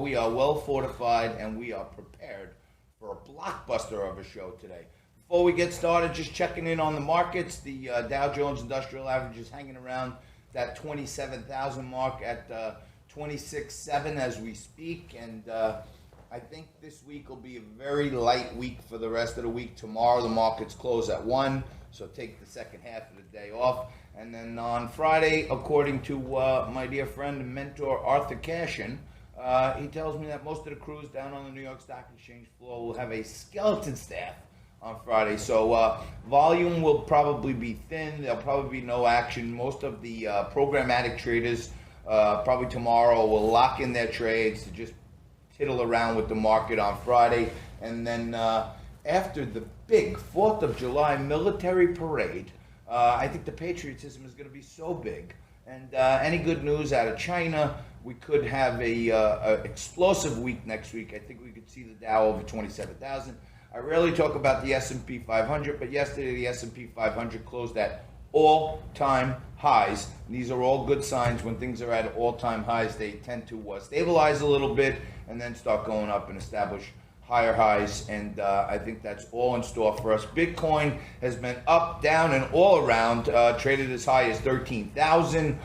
we are well fortified and we are prepared for a blockbuster of a show today. Before we get started, just checking in on the markets. The Dow Jones Industrial Average is hanging around that 27,000 mark at 26.7 as we speak, and I think this week will be a very light week for the rest of the week. Tomorrow the markets close at 1, so take the second half of the day off. And then on Friday, according to my dear friend and mentor Arthur Cashin, he tells me that most of the crews down on the New York Stock Exchange floor will have a skeleton staff on Friday. So volume will probably be thin. There'll probably be no action. Most of the programmatic traders probably tomorrow will lock in their trades to just tittle around with the market on Friday. And then after the big 4th of July military parade, I think the patriotism is going to be so big. And any good news out of China, we could have a explosive week next week. I think we could see the Dow over 27,000. I rarely talk about the S&P 500, but yesterday the S&P 500 closed at all-time highs. These are all good signs. When things are at all-time highs, they tend to stabilize a little bit and then start going up and establish higher highs, and I think that's all in store for us. Bitcoin has been up, down, and all around, traded as high as 13,000,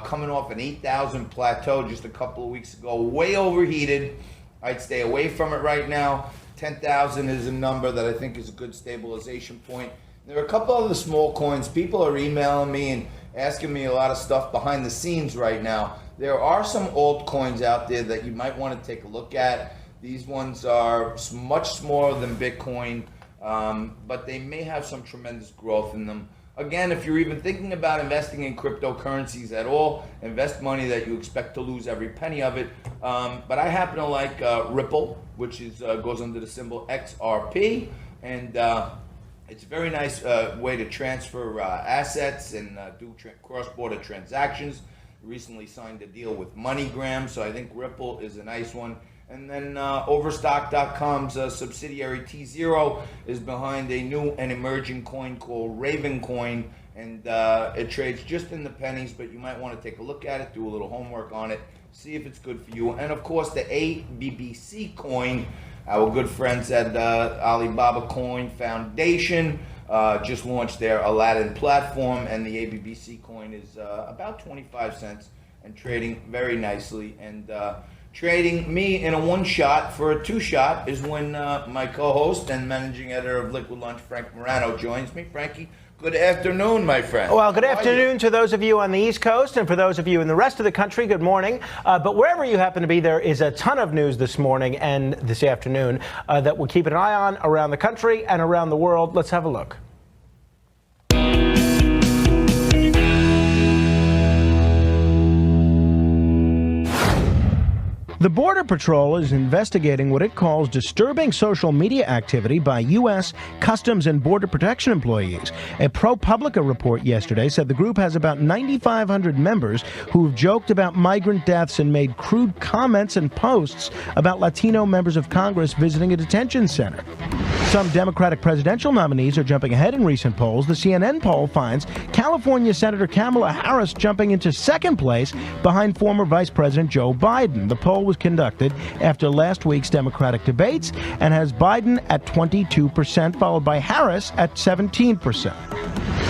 coming off an 8,000 plateau just a couple of weeks ago, way overheated. I'd stay away from it right now. 10,000 is a number that I think is a good stabilization point. There are a couple other small coins. People are emailing me and asking me a lot of stuff behind the scenes right now. There are some altcoins out there that you might want to take a look at. These ones are much smaller than Bitcoin, but they may have some tremendous growth in them. Again, if you're even thinking about investing in cryptocurrencies at all, invest money that you expect to lose every penny of it. But I happen to like Ripple, which is goes under the symbol XRP, and it's a very nice way to transfer assets and do cross-border transactions. Recently signed a deal with MoneyGram, so I think Ripple is a nice one. And then Overstock.com's subsidiary T0 is behind a new and emerging coin called Ravencoin, and it trades just in the pennies, but you might want to take a look at it, do a little homework on it, see if it's good for you. And of course, the ABBC coin, our good friends at Alibaba Coin Foundation just launched their Aladdin platform, and the ABBC coin is about 25 cents and trading very nicely. And trading me in a one-shot for a two-shot is when my co-host and managing editor of Liquid Lunch, Frank Morano, joins me. Frankie, good afternoon, my friend. Well, good afternoon to those of you on the East Coast, and for those of you in the rest of the country, good morning. But wherever you happen to be, there is a ton of news this morning and this afternoon that we'll keep an eye on around the country and around the world. Let's have a look. The Border Patrol is investigating what it calls disturbing social media activity by U.S. Customs and Border Protection employees. A ProPublica report yesterday said the group has about 9,500 members who have joked about migrant deaths and made crude comments and posts about Latino members of Congress visiting a detention center. Some Democratic presidential nominees are jumping ahead in recent polls. The CNN poll finds California Senator Kamala Harris jumping into second place behind former Vice President Joe Biden. The poll was conducted after last week's Democratic debates and has Biden at 22%, followed by Harris at 17%.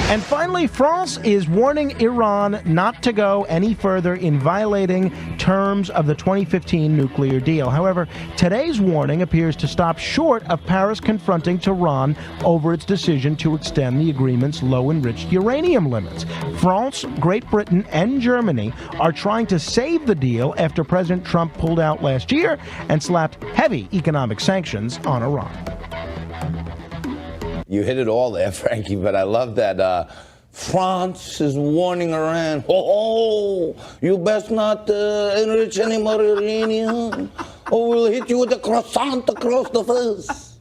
And finally, France is warning Iran not to go any further in violating terms of the 2015 nuclear deal. However, today's warning appears to stop short of Paris confronting Tehran over its decision to extend the agreement's low-enriched uranium limits. France, Great Britain, and Germany are trying to save the deal after President Trump pulled out last year and slapped heavy economic sanctions on Iran. You hit it all there, Frankie, but I love that France is warning Iran, you best not enrich any more uranium, or we'll hit you with a croissant across the face.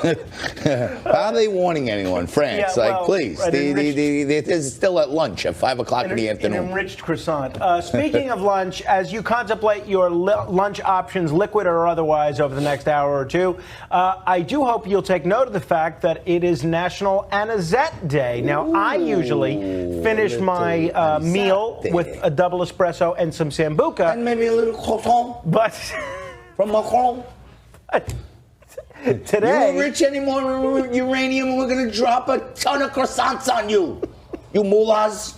How are they warning anyone? France, Yeah, well, please. It's still at lunch at 5 o'clock in the afternoon. An enriched croissant. Speaking of lunch, as you contemplate your lunch options, liquid or otherwise, over the next hour or two, I do hope you'll take note of the fact that it is National Anisette Day. Now, I usually finish my meal with a double espresso and some Sambuca. And maybe a little croissant. But from Macron. Today, You're rich anymore uranium, and we're going to drop a ton of croissants on you. You mullahs.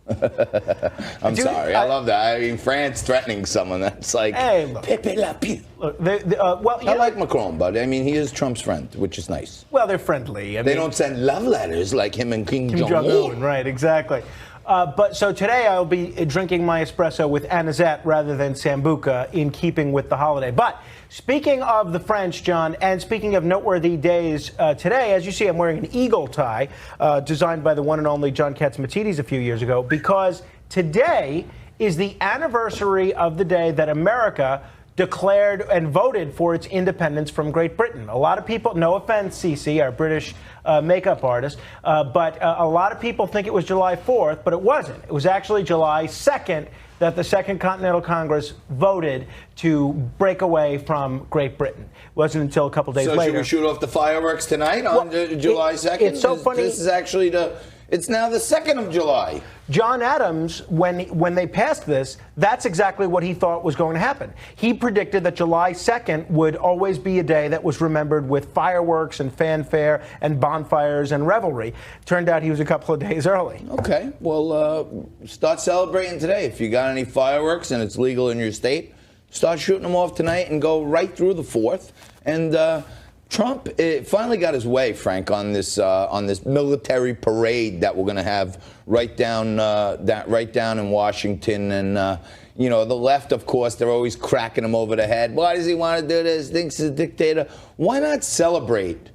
I'm sorry. I love that. I mean, France threatening someone. That's like, Pepe La Pew. I like Macron, but I mean, he is Trump's friend, which is nice. Well, they're friendly. They don't send love letters like him and Kim Jong-un. Right, exactly. But so today I'll be drinking my espresso with anisette rather than Sambuca, in keeping with the holiday. But speaking of the French, John, and speaking of noteworthy days today, as you see, I'm wearing an eagle tie designed by the one and only John Catsimatidis a few years ago, because today is the anniversary of the day that America declared and voted for its independence from Great Britain. A lot of people, no offense, Cece, our British makeup artist, but a lot of people think it was July 4th, but it wasn't. It was actually July 2nd that the Second Continental Congress voted to break away from Great Britain. It wasn't until a couple days later. So should we shoot off the fireworks tonight on July 2nd? It's so funny. This is actually it's now the 2nd of July. John Adams, when they passed this, that's exactly what he thought was going to happen. He predicted that July 2nd would always be a day that was remembered with fireworks and fanfare and bonfires and revelry. Turned out he was a couple of days early. Okay, well, start celebrating today. If you got any fireworks and it's legal in your state, start shooting them off tonight and go right through the 4th. And Trump finally got his way, Frank, on this military parade that we're going to have right down in Washington. And the left, of course, they're always cracking him over the head. Why does he want to do this? Thinks he's a dictator. Why not celebrate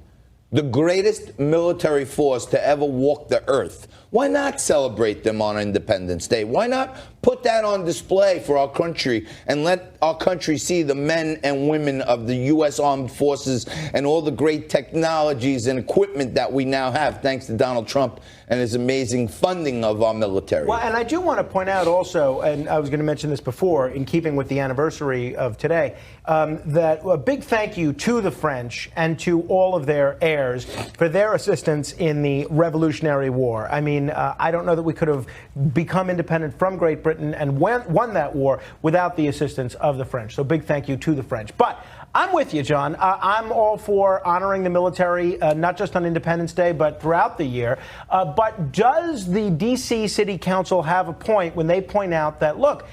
the greatest military force to ever walk the earth? Why not celebrate them on Independence Day? Why not put that on display for our country and let our country see the men and women of the U.S. Armed Forces and all the great technologies and equipment that we now have, thanks to Donald Trump and his amazing funding of our military? Well, and I do want to point out also, and I was going to mention this before, in keeping with the anniversary of today, that a big thank you to the French and to all of their heirs for their assistance in the Revolutionary War. I mean, I don't know that we could have become independent from Great Britain and won that war without the assistance of the French. So big thank you to the French. But I'm with you, John. I'm all for honoring the military, not just on Independence Day, but throughout the year. But does the D.C. City Council have a point when they point out that, look,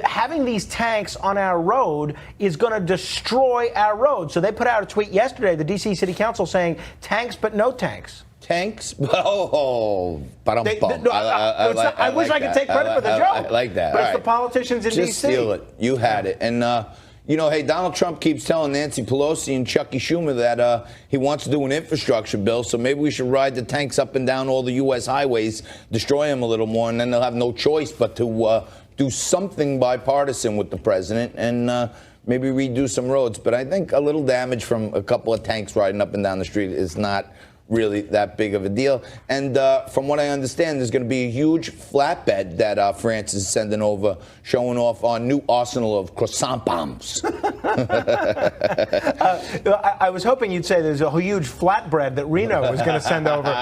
having these tanks on our road is going to destroy our road? So they put out a tweet yesterday, the D.C. City Council, saying tanks but no tanks. Tanks? Oh, I wish I could take credit for the joke. I like that. But it's the politicians in D.C. Just steal it. You had it. And, hey, Donald Trump keeps telling Nancy Pelosi and Chucky Schumer that he wants to do an infrastructure bill, so maybe we should ride the tanks up and down all the U.S. highways, destroy them a little more, and then they'll have no choice but to do something bipartisan with the president and maybe redo some roads. But I think a little damage from a couple of tanks riding up and down the street is not really that big of a deal. And from what I understand, there's going to be a huge flatbed that France is sending over, showing off our new arsenal of croissant bombs. I was hoping you'd say there's a huge flatbread that Reno was going to send over,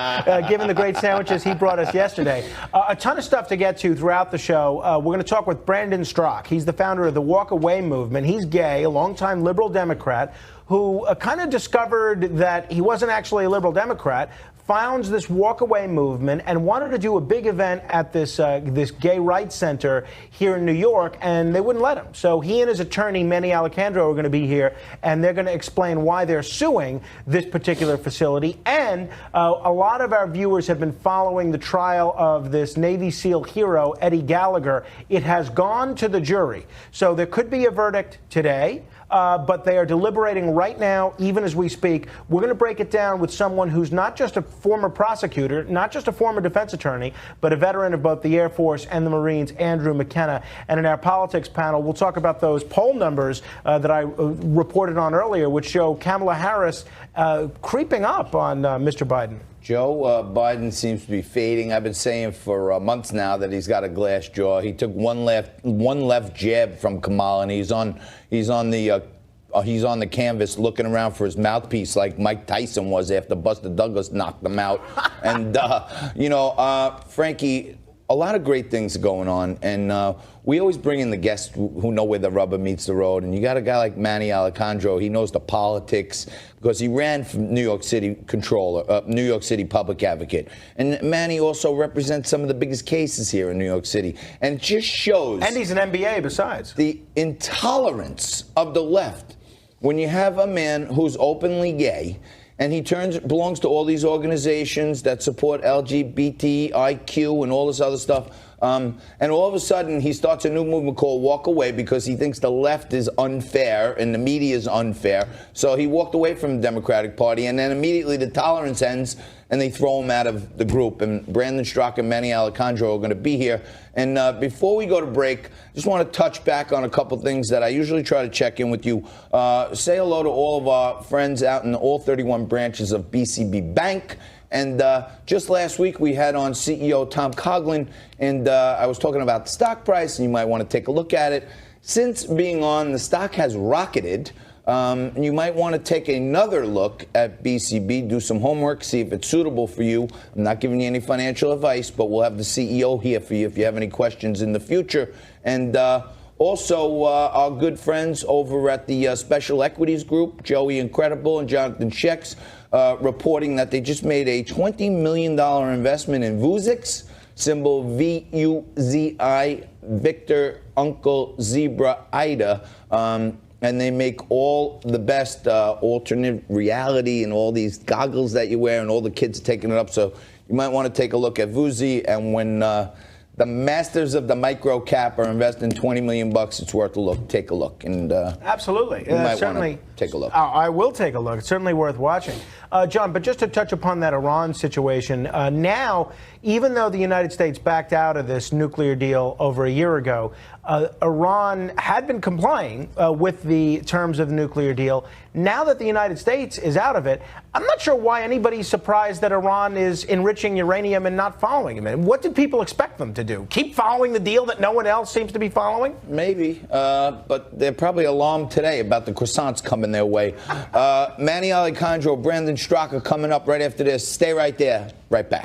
given the great sandwiches he brought us yesterday. A ton of stuff to get to throughout the show. We're going to talk with Brandon Straka. He's the founder of the Walk Away movement. He's gay, a longtime liberal Democrat, who kind of discovered that he wasn't actually a liberal Democrat, founds this walk-away movement and wanted to do a big event at this gay rights center here in New York, and they wouldn't let him. So he and his attorney, Manny Alejandro, are going to be here, and they're going to explain why they're suing this particular facility. And a lot of our viewers have been following the trial of this Navy SEAL hero, Eddie Gallagher. It has gone to the jury. So there could be a verdict today. but they are deliberating right now, even as we speak. We're going to break it down with someone who's not just a former prosecutor, not just a former defense attorney, but a veteran of both the Air Force and the Marines, Andrew McKenna. And in our politics panel, we'll talk about those poll numbers that I reported on earlier, which show Kamala Harris creeping up on Mr. Biden. Joe, Biden seems to be fading. I've been saying for months now that he's got a glass jaw. He took one left jab from Kamala, and he's on the canvas looking around for his mouthpiece like Mike Tyson was after Buster Douglas knocked him out. And Frankie, a lot of great things going on, and we always bring in the guests who know where the rubber meets the road. And you got a guy like Manny Alejandro. He knows the politics because he ran for New York City Controller, New York City Public Advocate. And Manny also represents some of the biggest cases here in New York City. And it just shows. And he's an MBA besides. The intolerance of the left when you have a man who's openly gay. And he belongs to all these organizations that support LGBTIQ and all this other stuff. And all of a sudden, he starts a new movement called Walk Away because he thinks the left is unfair and the media is unfair. So he walked away from the Democratic Party, and then immediately the tolerance ends, and they throw him out of the group. And Brandon Straka and Manny Alejandro are going to be here. And before we go to break, I just want to touch back on a couple things that I usually try to check in with you. Say hello to all of our friends out in all 31 branches of BCB Bank. And just last week, we had on CEO Tom Coughlin, and I was talking about the stock price, and you might want to take a look at it. Since being on, the stock has rocketed. You might want to take another look at BCB, do some homework, see if it's suitable for you. I'm not giving you any financial advice, but we'll have the CEO here for you if you have any questions in the future. And also, our good friends over at the Special Equities Group, Joey Incredible and Jonathan Shex, reporting that they just made a $20 million investment in Vuzix, symbol VUZI, Victor, Uncle, Zebra, Ida. And they make all the best alternate reality and all these goggles that you wear, and all the kids are taking it up. So you might want to take a look at Vuzi. And when the masters of the micro cap are investing $20 million, it's worth a look. Take a look. And absolutely. You might want to take a look. I will take a look. It's certainly worth watching. John, but just to touch upon that Iran situation, now, even though the United States backed out of this nuclear deal over a year ago, Iran had been complying with the terms of the nuclear deal. Now that the United States is out of it, I'm not sure why anybody's surprised that Iran is enriching uranium and not following it. What did people expect them to do? Keep following the deal that no one else seems to be following? Maybe, but they're probably alarmed today about the croissants coming their way. Manny Alejandro, Brandon Straka coming up right after this. Stay right there. Right back.